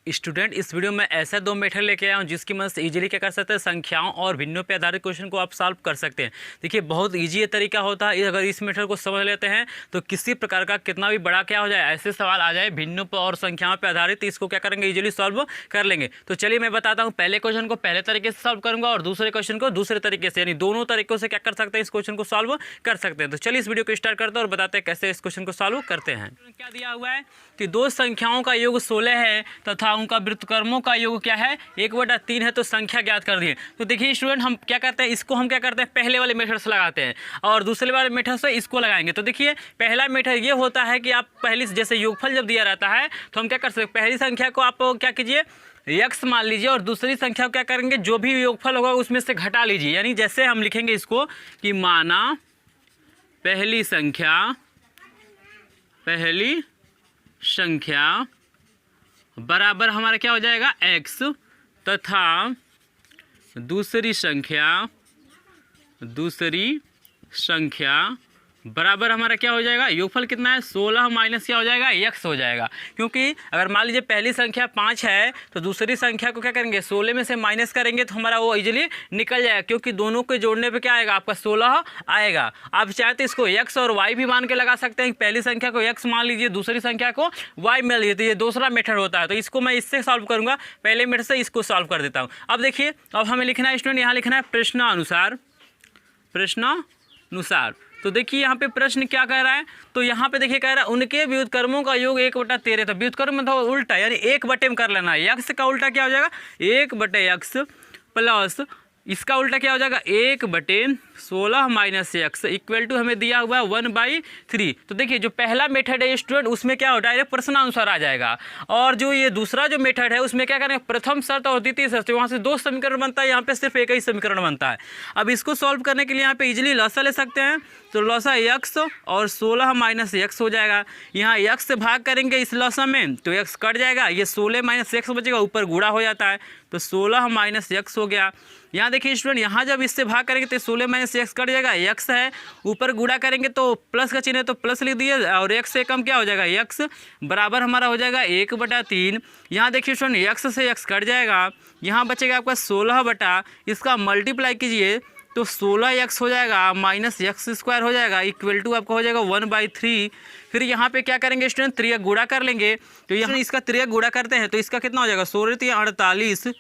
Student, इस video में ऐसे दो मेथड लेके आया हूँ जिसकी मदद से इजीली क्या कर सकते हैं, संख्याओं और भिन्नों पे आधारित क्वेश्चन को आप सॉल्व कर सकते हैं। देखिए, बहुत इजी ये तरीका होता है। अगर इस मेथड को समझ लेते हैं तो किसी प्रकार का कितना भी बड़ा क्या हो जाए, ऐसे सवाल आ जाए भिन्नों पर और संख्याओं पर आधारित, तो इसको क्या करेंगे, इजीली सॉल्व कर लेंगे। तो चलिए मैं बताता हूँ, पहले क्वेश्चन को पहले तरीके से सॉल्व करूँगा और दूसरे क्वेश्चन को दूसरे तरीके से, यानी दोनों तरीकों से क्या कर सकते हैं, इस क्वेश्चन को सॉल्व कर सकते हैं। तो चलिए इस वीडियो को स्टार्ट करते हैं और बताते हैं कैसे इस क्वेश्चन को सॉल्व करते हैं। क्या दिया हुआ है कि दो संख्याओं का योग 16 है तथा उनका व्युत्क्रमों का योग क्या है, 1/3 है, तो संख्या ज्ञात कर दिए। तो देखिए स्टूडेंट, हम क्या करते हैं, इसको हम क्या करते हैं, पहले वाले मेथड से लगाते हैं और दूसरे वाले मेथड से इसको लगाएंगे। तो देखिए, पहला मेथड ये होता है कि आप पहली जैसे योगफल जब दिया रहता है तो हम क्या कर सकते हैं, पहली संख्या को आप क्या कीजिए, यक्स मान लीजिए और दूसरी संख्या को क्या करेंगे, जो भी योगफल होगा उसमें से घटा लीजिए। यानी जैसे हम लिखेंगे इसको कि माना पहली संख्या बराबर हमारा क्या हो जाएगा, x, तथा दूसरी संख्या बराबर हमारा क्या हो जाएगा, योगफल कितना है, 16 माइनस क्या हो जाएगा, x हो जाएगा। क्योंकि अगर मान लीजिए पहली संख्या 5 है तो दूसरी संख्या को क्या करेंगे, 16 में से माइनस करेंगे तो हमारा वो इजीली निकल जाएगा, क्योंकि दोनों के जोड़ने पे क्या आएगा, आपका 16 आएगा। आप चाहे तो इसको x और y भी मान के लगा सकते हैं, पहली संख्या को x मान लीजिए, दूसरी संख्या को y मान लीजिए, तो ये दूसरा मेथड होता है। तो इसको मैं इससे सॉल्व करूँगा, पहले मेथड से इसको सॉल्व कर देता हूँ। अब देखिए, अब हमें लिखना है स्टूडेंट, यहाँ लिखना है प्रश्नानुसार। तो देखिए यहाँ पे प्रश्न क्या कह रहा है, तो यहाँ पे देखिए कह रहा है उनके व्युत्क्रमों का योग 1/13। तो व्युत्क्रम मतलब उल्टा, यानी 1/में में कर लेना है। यक्स का उल्टा क्या हो जाएगा, 1/x प्लस इसका उल्टा क्या हो जाएगा, 1/16 माइनस x इक्वल टू हमें दिया हुआ है 1/3। तो देखिए जो पहला मेथड है स्टूडेंट, उसमें क्या हो, डायरेक्ट प्रश्नानुसार आ जाएगा। और जो ये दूसरा जो मेथड है उसमें क्या करेंगे, प्रथम शर्त और द्वितीय शर्त, वहाँ से 2 समीकरण बनता है, यहाँ पे सिर्फ एक ही समीकरण बनता है। अब इसको सॉल्व करने के लिए यहाँ पे इजीली लसा ले सकते हैं। तो लसा x और 16 माइनस x हो जाएगा। यहाँ x से भाग करेंगे इस लसा में तो x कट जाएगा, ये 16 माइनस x बचेगा, ऊपर गुणा हो जाता है तो 16 माइनस x हो गया। यहाँ देखिए स्टूडेंट, यहाँ जब इससे भाग करेंगे तो 16 माइनस x कट जाएगा, x है, ऊपर गुणा करेंगे तो प्लस का चिन्ह है तो प्लस लिख दिए, और x से कम क्या हो जाएगा, x बराबर हमारा हो जाएगा 1/3। यहाँ देखिए स्टूडेंट, x से x कट जाएगा, यहाँ बचेगा आपका 16 इसका मल्टीप्लाई कीजिए तो 16x हो जाएगा माइनस x² हो जाएगा इक्वल टू आपका हो जाएगा 1/3। फिर यहाँ पे क्या करेंगे स्टूडेंट, त्रियक गुणा कर लेंगे। तो यहाँ इसका त्रियक गुणा करते हैं तो इसका कितना हो जाएगा, 16×3 = 48,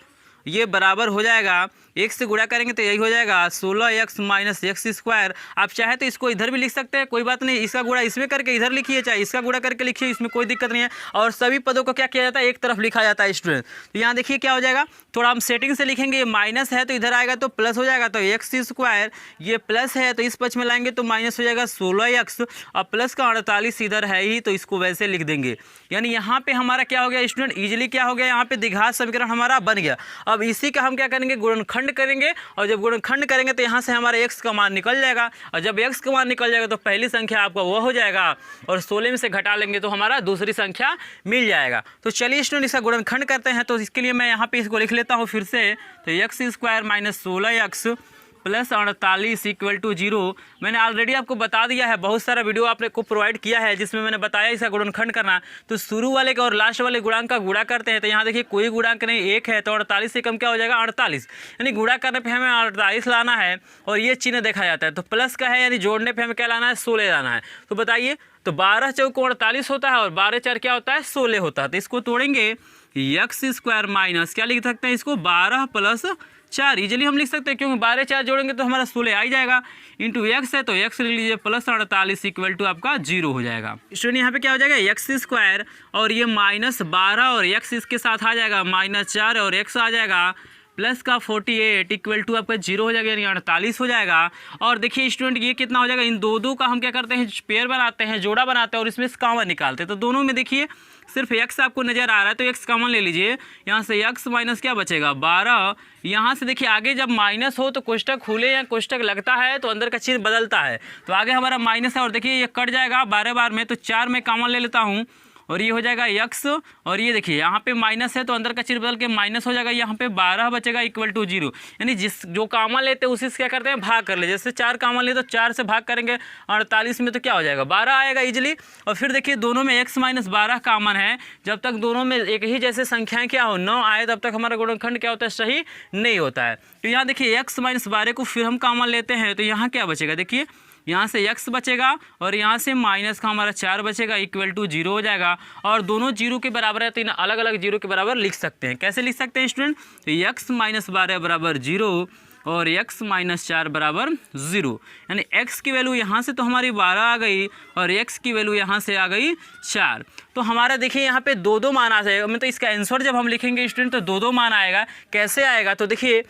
ये बराबर हो जाएगा, एक से गुणा करेंगे तो यही हो जाएगा 16x माइनस x²। आप चाहे तो इसको इधर भी लिख सकते हैं, कोई बात नहीं, इसका गुणा इसमें करके इधर लिखिए, चाहे इसका गुणा करके लिखिए, इसमें कोई दिक्कत नहीं है। और सभी पदों को क्या किया जाता है, एक तरफ लिखा जाता है स्टूडेंट। तो यहाँ देखिए क्या हो जाएगा, थोड़ा हम सेटिंग से लिखेंगे, ये माइनस है तो इधर आएगा तो प्लस हो जाएगा, तो x², ये प्लस है तो इस पक्ष में लाएंगे तो माइनस हो जाएगा 16x, और प्लस का 48 इधर है ही तो इसको वैसे लिख देंगे। यानी यहाँ पे हमारा क्या हो गया स्टूडेंट, इजीली क्या हो गया, यहाँ पे द्विघात समीकरण हमारा बन गया। अब इसी का हम क्या करेंगे, गुणनखंड करेंगे, और जब गुणनखंड करेंगे तो यहाँ से हमारा x का मान निकल जाएगा, और जब x का मान निकल जाएगा तो पहली संख्या आपका वो हो जाएगा, और 16 में से घटा लेंगे तो हमारा दूसरी संख्या मिल जाएगा। तो चलिए स्टूडेंट, इसका गुणनखंड करते हैं। तो इसके लिए मैं यहाँ पे इसको लिख लेता हूँ फिर से, तो x² minus 16x plus 48 equal to 0। मैंने ऑलरेडी आपको बता दिया है, बहुत सारा वीडियो आपने को प्रोवाइड किया है जिसमें मैंने बताया इसका गुणनखंड करना। तो शुरू वाले का और लास्ट वाले गुणांक का गुणा करते हैं, तो यहाँ देखिए कोई गुणांक नहीं, 1 है, तो 48 से कम क्या हो जाएगा, 48, यानी गुणा करने पे हमें 48 लाना है, और ये चिन्ह देखा जाता है। तो प्लस का है, यानी जोड़ने पे हमें क्या लाना है, 16 लाना है। तो बताइए, तो 12 चौक 48 होता है और 12 4 क्या होता है, 16 होता है। तो इसको तोड़ेंगे, x² माइनस क्या लिख सकते हैं इसको, 12 + 4 इजीली हम लिख सकते हैं, क्योंकि 12 4 जोड़ेंगे तो हमारा 16 आ ही जाएगा, इंटू x है तो x लिख लीजिए प्लस 48 इक्वल टू आपका 0 हो जाएगा। स्टूडेंट यहाँ पे क्या हो जाएगा, x² और ये -12 और x इसके साथ आ जाएगा, -4 और x आ जाएगा, प्लस का 48 इक्वल टू आपका 0 हो जाएगा, यानी 48 हो जाएगा। और देखिए स्टूडेंट, ये कितना हो जाएगा, इन दो का हम क्या करते हैं, पेयर बनाते हैं, जोड़ा बनाते हैं, और इसमें से कॉमन निकालते हैं। तो दोनों में देखिए सिर्फ x आपको नज़र आ रहा है तो x कॉमन ले लीजिए, यहाँ से x माइनस क्या बचेगा, 12। यहाँ से देखिए आगे जब माइनस हो तो कोष्टक खुले या कोष्टक लगता है तो अंदर का चिन्ह बदलता है, तो आगे हमारा माइनस है, और देखिए ये कट जाएगा 12 बार में, तो 4 में कॉमन ले लेता हूँ, और ये हो जाएगा x, और ये देखिए यहाँ पे माइनस है तो अंदर का चिन्ह बदल के माइनस हो जाएगा, यहाँ पे 12 बचेगा इक्वल टू 0। यानी जिस जो कॉमन लेते हैं उसी से क्या करते हैं भाग कर ले। जैसे 4 कॉमन ले तो 4 से भाग करेंगे 48 में तो क्या हो जाएगा 12 आएगा इजीली। और फिर देखिए दोनों में x माइनस 12 कॉमन है, जब तक दोनों में एक ही जैसे संख्याएं क्या हो 9 आए तब तक हमारा गुणनखंड क्या होता है सही नहीं होता है। तो यहाँ देखिए x माइनस 12 को फिर हम कॉमन लेते हैं तो यहाँ क्या बचेगा, देखिए यहाँ से x बचेगा और यहाँ से माइनस का हमारा 4 बचेगा इक्वल टू 0 हो जाएगा। और दोनों जीरो के बराबर है तो इन अलग अलग जीरो के बराबर लिख सकते हैं। कैसे लिख सकते हैं स्टूडेंट, तो x माइनस 12 बराबर 0 और x माइनस 4 बराबर 0। यानी x की वैल्यू यहाँ से तो हमारी 12 आ गई और x की वैल्यू यहाँ से आ गई 4। तो हमारा देखिए यहाँ पे दो दो मान आ जाएगा, मतलब इसका आंसर जब हम लिखेंगे स्टूडेंट तो दो दो मान आएगा। कैसे आएगा, तो देखिए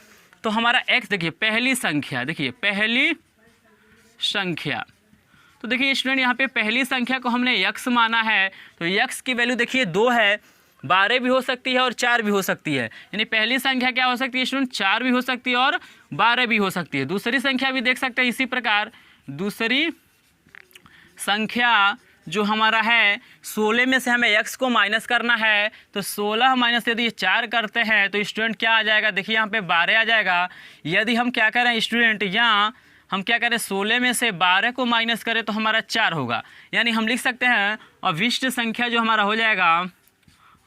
तो हमारा x देखिए पहली संख्या, देखिए पहली संख्या, तो देखिए स्टूडेंट यहाँ पे पहली संख्या को हमने x माना है तो x की वैल्यू देखिए 2 है, 12 भी हो सकती है और 4 भी हो सकती है। यानी पहली संख्या क्या हो सकती है स्टूडेंट, 4 भी हो सकती है और 12 भी हो सकती है। दूसरी संख्या भी देख सकते हैं इसी प्रकार, दूसरी संख्या जो हमारा है 16 में से हमें x को माइनस करना है तो 16 माइनस यदि 4 करते हैं तो स्टूडेंट क्या आ जाएगा, देखिए यहाँ पे 12 आ जाएगा। यदि हम क्या करें स्टूडेंट, यहाँ हम क्या करें 16 में से 12 को माइनस करें तो हमारा 4 होगा। यानी हम लिख सकते हैं अभिष्ट संख्या जो हमारा हो जाएगा,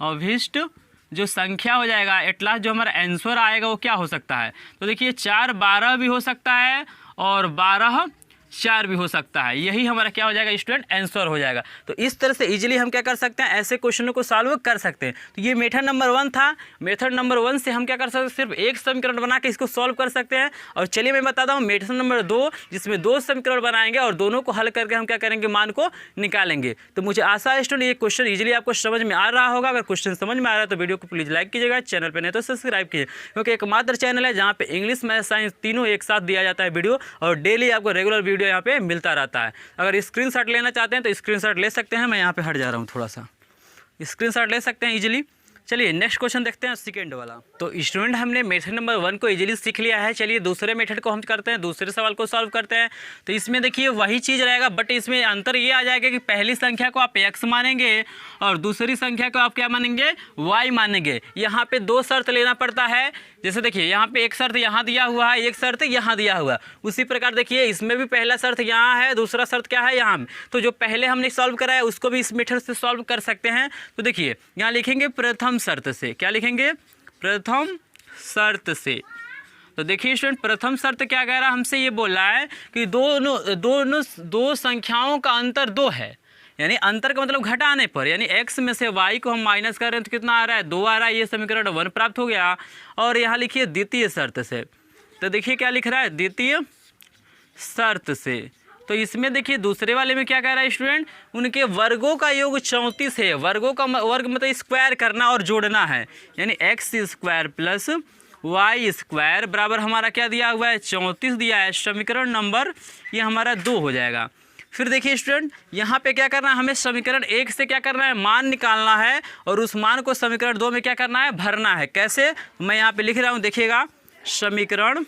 अभिष्ट जो संख्या हो जाएगा एट लास्ट जो हमारा आंसर आएगा वो क्या हो सकता है, तो देखिए 4 12 भी हो सकता है और 12 4 भी हो सकता है। यही हमारा क्या हो जाएगा स्टूडेंट आंसर हो जाएगा। तो इस तरह से इजीली हम क्या कर सकते हैं, ऐसे क्वेश्चनों को सॉल्व कर सकते हैं। तो ये मेथड नंबर 1 था। मेथड नंबर 1 से हम क्या कर सकते हैं, सिर्फ एक समीकरण बना के इसको सॉल्व कर सकते हैं। और चलिए मैं बताता हूँ मेथड नंबर 2, जिसमें 2 समीकरण बनाएंगे और दोनों को हल करके हम क्या करेंगे, मान को निकालेंगे। तो मुझे आशा है स्टूडेंट ये क्वेश्चन इजीली आपको समझ में आ रहा होगा। अगर क्वेश्चन समझ में आ रहा है तो वीडियो को प्लीज़ लाइक कीजिएगा, चैनल पर नहीं तो सब्सक्राइब कीजिए, क्योंकि एकमात्र चैनल है जहाँ पे इंग्लिश मैथ साइंस तीनों एक साथ दिया जाता है वीडियो, और डेली आपको रेगुलर वीडियो यहाँ पे मिलता रहता है। अगर स्क्रीनशॉट लेना चाहते हैं तो स्क्रीनशॉट ले सकते हैं। मैं यहाँ पे हट जा रहा हूँ, थोड़ा सा स्क्रीनशॉट ले सकते हैं इजीली। चलिए नेक्स्ट क्वेश्चन देखते हैं, सेकंड वाला। तो स्टूडेंट हमने मेथड नंबर 1 को इजीली सीख लिया है। चलिए दूसरे मेथड को हम करते हैं, दूसरे सवाल को सॉल्व करते हैं। तो इसमें देखिए वही चीज़ रहेगा, बट इसमें अंतर ये आ जाएगा कि पहली संख्या को आप x मानेंगे और दूसरी संख्या को आप क्या मानेंगे, y मानेंगे। यहाँ पे 2 शर्त लेना पड़ता है। जैसे देखिए यहाँ पे एक शर्त यहाँ दिया हुआ है, एक शर्त यहाँ दिया हुआ है। उसी प्रकार देखिए इसमें भी पहला शर्त यहाँ है, दूसरा शर्त क्या है यहाँ। तो जो पहले हमने सॉल्व करा है उसको भी इस मेथड से सॉल्व कर सकते हैं। तो देखिए यहाँ लिखेंगे प्रथम शर्त से, क्या लिखेंगे, प्रथम शर्त से। तो देखिए स्टूडेंट प्रथम शर्त क्या कह रहा है, हमसे ये बोल रहा है कि दो संख्याओं का अंतर 2 है। यानी अंतर का मतलब घटाने पर, यानी x में से y को हम माइनस कर रहे हैं तो कितना आ रहा है, 2 आ रहा है। ये समीकरण 1 प्राप्त हो गया। और यहाँ लिखिए द्वितीय शर्त से, तो देखिए क्या लिख रहा है, द्वितीय शर्त से। तो इसमें देखिए दूसरे वाले में क्या कह रहा है स्टूडेंट, उनके वर्गों का योग 34 है। वर्गों का वर्ग मतलब स्क्वायर करना और जोड़ना है। यानी x square plus y square बराबर हमारा क्या दिया हुआ है, 34 दिया है। समीकरण नंबर ये हमारा 2 हो जाएगा। फिर देखिए स्टूडेंट यहाँ पे क्या करना है, हमें समीकरण 1 से क्या करना है, मान निकालना है और उस मान को समीकरण 2 में क्या करना है, भरना है। कैसे, मैं यहाँ पे लिख रहा हूँ, देखिएगा समीकरण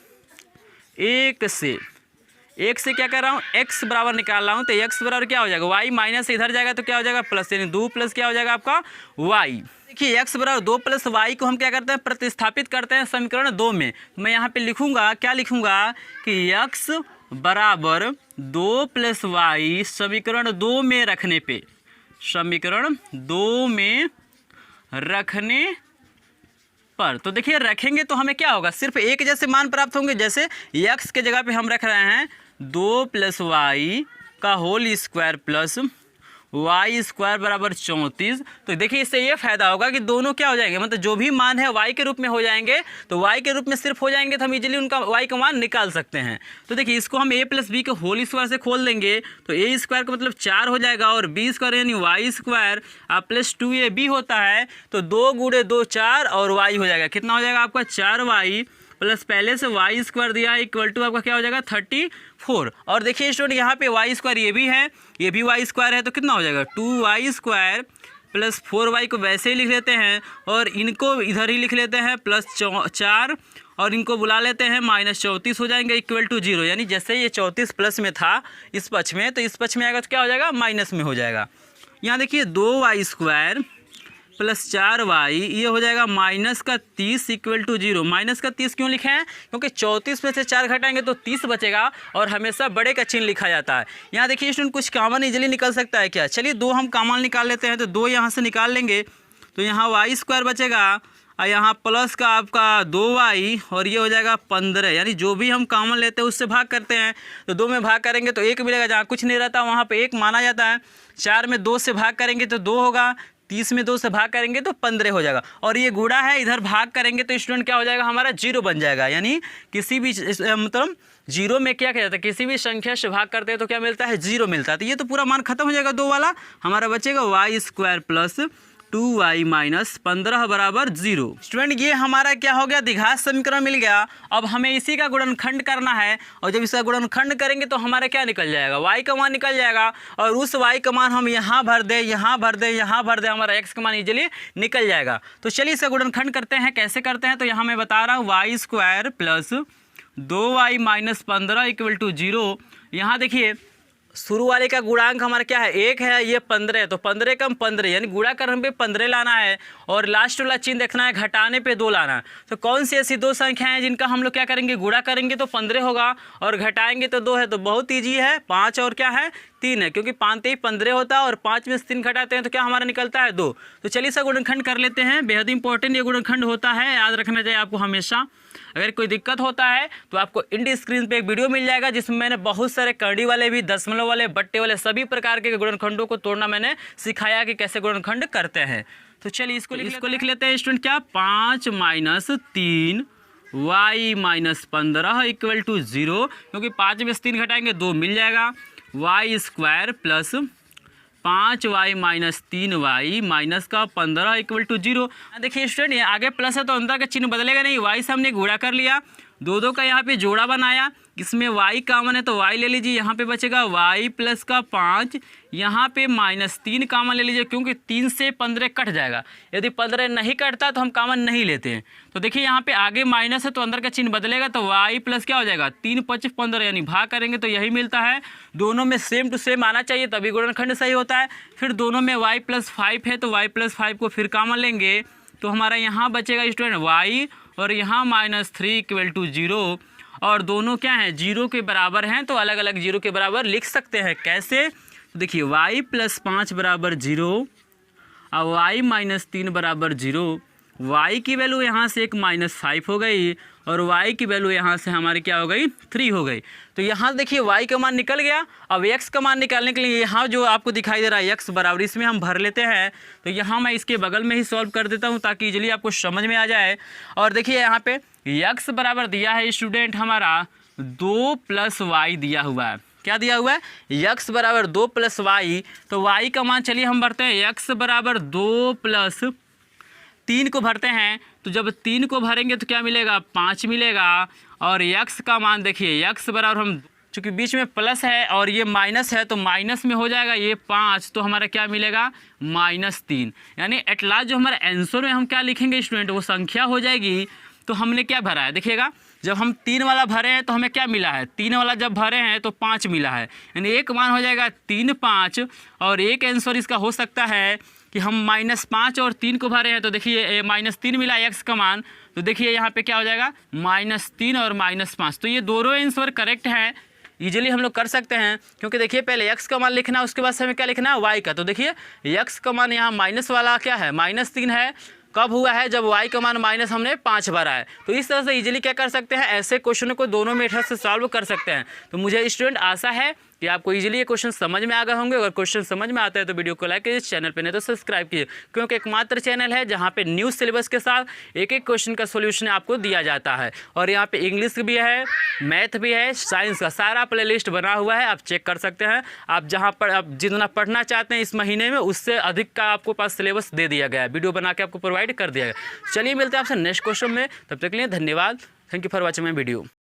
1 से क्या कर रहा हूँ, x बराबर निकाल रहा हूँ। तो x बराबर क्या हो जाएगा, y माइनस इधर जाएगा तो क्या हो जाएगा प्लस, यानी 2 प्लस क्या हो जाएगा आपका y। देखिए x बराबर 2 प्लस y को हम क्या करते हैं, प्रतिस्थापित करते हैं समीकरण 2 में। मैं यहाँ पे लिखूंगा, क्या लिखूंगा कि x बराबर 2 प्लस y समीकरण 2 में रखने पे, समीकरण 2 में रखने पर, तो देखिए रखेंगे तो हमें क्या होगा, सिर्फ एक जैसे मान प्राप्त होंगे। जैसे x के जगह पे हम रख रहे हैं 2 प्लस y का whole square plus y square बराबर 34। तो देखिए इससे ये फायदा होगा कि दोनों क्या हो जाएंगे, मतलब जो भी मान है y के रूप में हो जाएंगे। तो y के रूप में सिर्फ हो जाएंगे तो हम इजीली उनका y का मान निकाल सकते हैं। तो देखिए इसको हम a प्लस बी के होल स्क्वायर से खोल देंगे तो a स्क्वायर का मतलब 4 हो जाएगा और b स्क्वायर यानी y स्क्वायर प्लस 2ab होता है। तो 2 गुणे 2 4 और y हो जाएगा, कितना हो जाएगा आपका 4y प्लस पहले से y स्क्वायर दिया है इक्वल टू आपका क्या हो जाएगा 34। और देखिए स्टूडेंट यहाँ पे y स्क्वायर ये भी है, ये भी y स्क्वायर है, तो कितना हो जाएगा 2y स्क्वायर प्लस 4y को वैसे ही लिख लेते हैं और इनको इधर ही लिख लेते हैं प्लस 4 और इनको बुला लेते हैं माइनस 34 हो जाएंगे इक्वल टू 0। यानी जैसे ये 34 प्लस में था इस पक्ष में, तो इस पक्ष में आएगा तो क्या हो जाएगा माइनस में हो जाएगा। यहाँ देखिए 2y² प्लस 4y, ये हो जाएगा माइनस का 30 इक्वल टू 0। माइनस का 30 क्यों लिखे हैं? क्योंकि 34 में से 4 घटाएंगे तो 30 बचेगा और हमेशा बड़े का चिन्ह लिखा जाता है। यहाँ देखिए स्टूडेंट कुछ कॉमन इजीली निकल सकता है क्या? चलिए 2 हम कॉमन निकाल लेते हैं, तो 2 यहाँ से निकाल लेंगे तो यहाँ y² बचेगा और यहाँ प्लस का आपका 2y और ये हो जाएगा 15। यानी जो भी हम कॉमन लेते हैं उससे भाग करते हैं, तो 2 में भाग करेंगे तो 1 मिलेगा, जहाँ कुछ नहीं रहता वहाँ पे 1 माना जाता है। 4 में 2 से भाग करेंगे तो 2 होगा, 30 में 2 से भाग करेंगे तो 15 हो जाएगा। और ये गुणा है, इधर भाग करेंगे तो स्टूडेंट क्या हो जाएगा हमारा 0 बन जाएगा। यानी किसी भी मतलब 0 में क्या जाता है, किसी भी संख्या से भाग करते हैं तो क्या मिलता है 0 मिलता है। तो ये तो पूरा मान खत्म हो जाएगा 2 वाला, हमारा बचेगा y² प्लस 2y माइनस 15 बराबर 0। स्टूडेंट ये हमारा क्या हो गया, द्विघात समीकरण मिल गया। अब हमें इसी का गुणनखंड करना है और जब इसका गुणनखंड करेंगे तो हमारा क्या निकल जाएगा, y का मान निकल जाएगा। और उस y का मान हम यहाँ भर दें, यहाँ भर दें, यहाँ भर दें, हमारा x का मान इजीली निकल जाएगा। तो चलिए इसका गुणनखंड करते हैं। कैसे करते हैं तो यहाँ मैं बता रहा हूँ, y² plus 2y minus 15 equal to 0। यहाँ देखिए शुरू वाले का गुणांक हमारा क्या है 1 है, ये 15 है, तो 15 कम 15 यानी गुणा करने पे 15 लाना है और लास्ट वाला चिन्ह देखना है, घटाने पे 2 लाना है। तो कौन सी ऐसी 2 संख्याएं हैं जिनका हम लोग क्या करेंगे, गुणा करेंगे तो 15 होगा और घटाएंगे तो 2 है। तो बहुत ईजी है, 5 और क्या है 3 है, क्योंकि 5 ही 15 होता है और 5 में से 3 घटाते हैं तो क्या हमारा निकलता है 2। तो चलिए इसका गुणनखंड कर लेते हैं। बेहद इंपॉर्टेंट ये गुणनखंड होता है, याद रखना चाहिए आपको हमेशा। अगर कोई दिक्कत होता है तो आपको इंड स्क्रीन पे एक वीडियो मिल जाएगा जिसमें मैंने बहुत सारे करड़ी वाले भी, दशमलव वाले, बट्टे वाले सभी प्रकार के गुणनखंडों को तोड़ना मैंने सिखाया कि कैसे गुणनखंड करते हैं। तो चलिए इसको लिख लेते हैं स्टूडेंट, क्या 5 minus 3 y minus 15 equal to 0, क्योंकि 5 में से 3 घटाएंगे 2 मिल जाएगा। y² plus 5y minus 3y minus का 15 इक्वल टू 0। देखिए स्टूडेंट ये आगे प्लस है तो अंदर का चिन्ह बदलेगा नहीं, y से हमने गुणा कर लिया, 2 का यहाँ पे जोड़ा बनाया, इसमें y कॉमन है तो y ले लीजिए, यहाँ पे बचेगा y प्लस का 5, यहाँ पे माइनस 3 कॉमन ले लीजिए, क्योंकि 3 से 15 कट जाएगा। यदि 15 नहीं कटता तो हम कॉमन नहीं लेते हैं। तो देखिए यहाँ पे आगे माइनस है तो अंदर का चिन्ह बदलेगा, तो y प्लस क्या हो जाएगा 3 5 15, यानी भाग करेंगे तो यही मिलता है। दोनों में सेम टू सेम आना चाहिए तभी गुणनखंड सही होता है। फिर दोनों में y प्लस 5 है तो y प्लस 5 को फिर कॉमन लेंगे तो हमारा यहाँ बचेगा स्टूडेंट y और यहाँ माइनस 3 इक्वल टू 0, और दोनों क्या हैं 0 के बराबर हैं तो अलग अलग 0 के बराबर लिख सकते हैं। कैसे, तो देखिए y प्लस 5 बराबर 0 और y माइनस 3 बराबर 0। y की वैल्यू यहाँ से एक माइनस 5 हो गई और y की वैल्यू यहाँ से हमारी क्या हो गई 3 हो गई। तो यहाँ देखिए y का मान निकल गया। अब x का मान निकालने के लिए यहाँ जो आपको दिखाई दे रहा है x बराबर, इसमें हम भर लेते हैं। तो यहाँ मैं इसके बगल में ही सॉल्व कर देता हूँ ताकि इजीली आपको समझ में आ जाए। और देखिए यहाँ पे x बराबर दिया है स्टूडेंट हमारा 2 प्लस y दिया हुआ है। क्या दिया हुआ है, x बराबर 2 प्लस y। तो y का मान चलिए हम भरते हैं, x बराबर 2 प्लस 3 को भरते हैं। तो जब 3 को भरेंगे तो क्या मिलेगा 5 मिलेगा। और x का मान देखिए x बराबर, हम चूँकि बीच में प्लस है और ये माइनस है तो माइनस में हो जाएगा ये 5, तो हमारा क्या मिलेगा -3। यानी एट लास्ट जो हमारे आंसर में हम क्या लिखेंगे स्टूडेंट, वो संख्या हो जाएगी। तो हमने क्या भरा है देखिएगा, जब हम 3 वाला भरे हैं तो हमें क्या मिला है, 3 वाला जब भरे हैं तो 5 मिला है, यानी एक मान हो जाएगा 3 5। और एक आंसर इसका हो सकता है कि हम -5 और 3 को भरे हैं तो देखिए -3 मिला x का मान, तो देखिए यहाँ पे क्या हो जाएगा -3 और -5। तो ये दोनों आंसर करेक्ट हैं, इजीली हम लोग कर सकते हैं। क्योंकि देखिए पहले x का मान लिखना है, उसके बाद हमें क्या लिखना है y का। तो देखिए x का मान यहाँ माइनस वाला क्या है -3 है, कब हुआ है जब y का मान माइनस हमने 5 भरा है। तो इस तरह से इजीली क्या कर सकते हैं, ऐसे क्वेश्चनों को दोनों मेथड से सॉल्व कर सकते हैं। तो मुझे स्टूडेंट आशा है कि आपको इजीली ये क्वेश्चन समझ में आ गए होंगे। अगर क्वेश्चन समझ में आता है तो वीडियो को लाइक कीजिए, चैनल पे नहीं तो सब्सक्राइब कीजिए, क्योंकि एकमात्र चैनल है जहाँ पे न्यू सिलेबस के साथ एक एक क्वेश्चन का सोल्यूशन आपको दिया जाता है। और यहाँ पे इंग्लिश भी है, मैथ भी है, साइंस का सारा प्लेलिस्ट बना हुआ है, आप चेक कर सकते हैं। आप जहाँ पर आप जितना पढ़ना चाहते हैं इस महीने में, उससे अधिक का आपको पास सिलेबस दे दिया गया है, वीडियो बना के आपको प्रोवाइड कर दिया गया। चलिए मिलते हैं आपसे नेक्स्ट क्वेश्चन में, तब तक के लिए धन्यवाद। Thank you for watching my video.